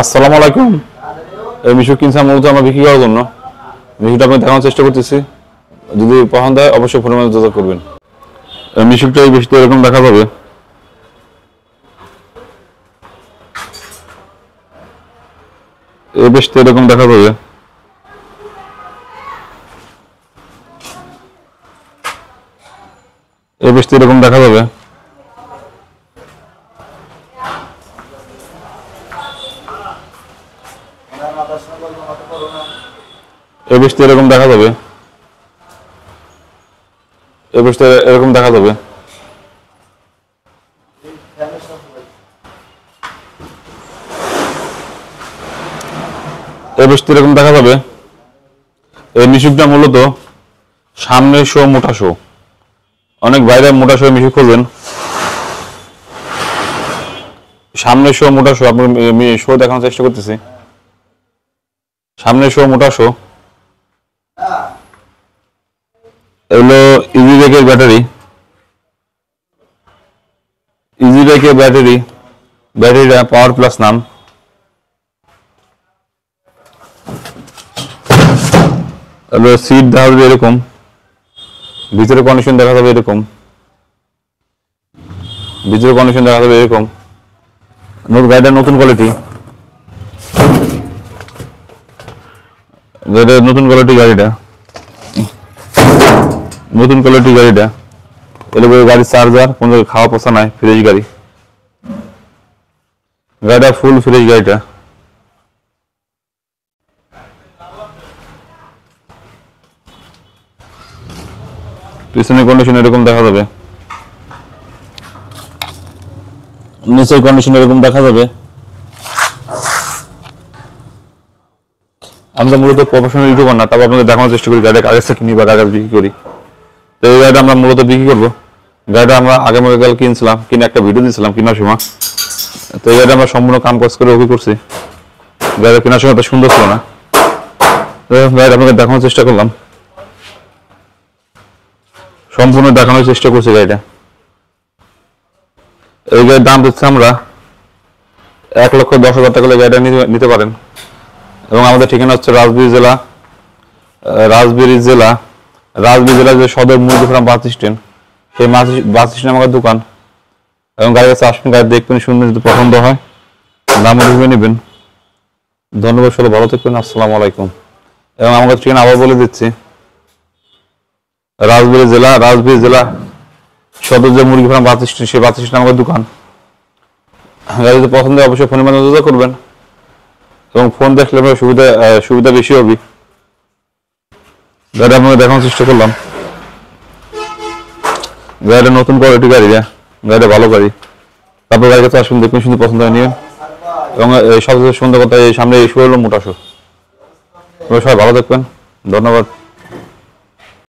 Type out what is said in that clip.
আসসালামু আলাইকুম। এই মিশুক কিনসাম মূলত আমরা বিক্রি করার জন্য মিশুকটা আমি দেখানোর চেষ্টা করতেছি। যদি পছন্দ হয় অবশ্যই ফোনের মধ্যে যোগাযোগ করবেন। মিশুকটা এই বেশি এরকম দেখা যাবে। এই বেশটা এরকম দেখা যাবে। এই বেশটা এরকম দেখা যাবে। এই বেশটা এরকম দেখা যাবে। এই বেশটা এরকম দেখা যাবে। এই বেশটা এরকম দেখা যাবে। এই মিশুকটা মূলত সামনের শো মোটা শো। অনেক বাইরে মোটা শো মিশুক খোঁজেন। সামনের শো মোটা শো আমি শো দেখানোর চেষ্টা করতেছি। সামনের শো মোটা শো। এগুলো ইজি ব্যাগের ব্যাটারি। ইজি ব্যাগের ব্যাটারিটা পাওয়ার প্লাস নাম। তারপরে সিট দেখা যাবে এরকম, ভিতরে কন্ডিশন দেখা যাবে এরকম, ভিতরে কন্ডিশন দেখা যাবে এরকম। গাড়িটা নতুন কোয়ালিটি, নতুন কোয়ালিটি গাড়িটা, নতুন কোয়ালিটি গাড়িটা। এগুলো গাড়ির চার্জার, কোনো খাওয়া পোষা নাই, ফ্রেশ গাড়ি। গাড়িটা ফুল ফ্রেশ গাড়িটা। পিছনের কন্ডিশন এরকম দেখা যাবে, নিচের কন্ডিশন এরকম দেখা যাবে। আমরা মূলত প্রফেশনাল ইউটিউবার না, তবে আপনাদের দেখানোর চেষ্টা করি গাড়িটা কাগজ থেকে কিনি বা কাগজ বিক্রি করি। তো এই গাড়িটা আমরা মূলত বিক্রি করবো। গাড়িটা আমরা আগামীকাল কিনছিলাম, কিনে একটা ভিডিও দিয়েছিলাম কেনার সময়। তো এই গাড়িটা আমরা সম্পূর্ণ কাম কাজ করে ওকে করছি। গাড়িটা কেনার সময় এত সুন্দর ছিল না, গাড়িটা আপনাকে দেখানোর চেষ্টা করলাম, সম্পূর্ণ দেখানোর চেষ্টা করছি গাড়িটা। এই গাড়ির দাম দিচ্ছি আমরা 1,10,000 টাকা করে গাড়িটা নিতে পারেন। এবং আমাদের ঠিকানা হচ্ছে রাজবাড়ী জেলা যে সদর মুরগিফার্ম বাস স্ট্যান্ড, সেই বাস স্ট্যান্ডে আমাদের দোকান। এবং গাড়ির কাছে আসবেন, গাড়ি দেখবেন, শুনবেন, যদি পছন্দ হয় দাম ভেবে নেবেন। ধন্যবাদ, সবাই ভালো থাকবেন। আসসালামু আলাইকুম। এবং আমাদের ঠিকানা আবার বলে দিচ্ছি, রাজবাড়ী জেলা সদর যে মুরগি ফার্ম বাস স্ট্যান্ড, সেই বাস স্ট্যান্ড আমাদের দোকান। গাড়ি যদি পছন্দ হয় অবশ্যই ফোনের মাধ্যমে যোগাযোগ করবেন। এবং ফোন দেখলে সুবিধা বেশি হবে। গাড়ি আপনাকে দেখানোর চেষ্টা করলাম। গাড়িটা নতুন কোয়ালিটি গাড়িটা ভালো গাড়ি। তারপর গাড়ির কাছে আসুন, দেখবেন, শুধু পছন্দ হয় নিয়ে। এবং সবচেয়ে সুন্দর কথা, এই সামনে এই শো হলো মোটা শো। সবাই ভালো থাকবেন, ধন্যবাদ।